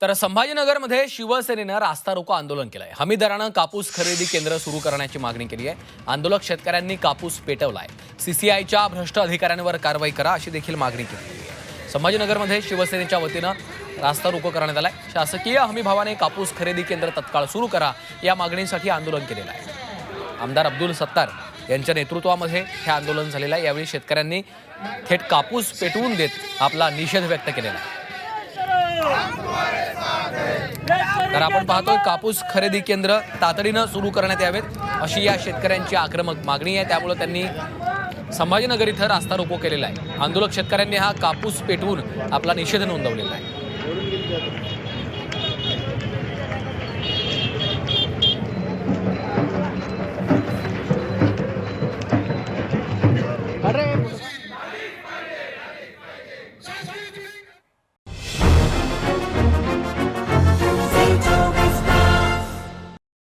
तर संभाजीनगरमध्ये शिवसेनेनं रास्ता रोको आंदोलन केलंय। हमी दरानं कापूस खरेदी केंद्र सुरू करण्याची मागणी केली आहे। आंदोलक शेतकऱ्यांनी कापूस पेटवलाय। सीसीआयच्या भ्रष्ट अधिकाऱ्यांवर कारवाई करा अशी देखील मागणी केली आहे। संभाजीनगरमध्ये शिवसेनेच्या वतीनं रास्ता रोको करण्यात आलाय। शासकीय हमीभावाने कापूस खरेदी केंद्र तत्काळ सुरू करा या मागणीसाठी आंदोलन केलेलं आहे। आमदार अब्दुल सत्तार यांच्या नेतृत्वामध्ये हे आंदोलन झालेलं आहे। यावेळी शेतकऱ्यांनी थेट कापूस पेटवून देत आपला निषेध व्यक्त केलेला आहे। तर आपण पाहतोय कापूस खरेदी केंद्र तातडीनं सुरू करण्यात यावेत अशी या शेतकऱ्यांची आक्रमक मागणी आहे। त्यामुळे त्यांनी संभाजीनगर इथं रास्ता रोको केलेला आहे। आंदोलक शेतकऱ्यांनी हा कापूस पेटवून आपला निषेध नोंदवलेला आहे।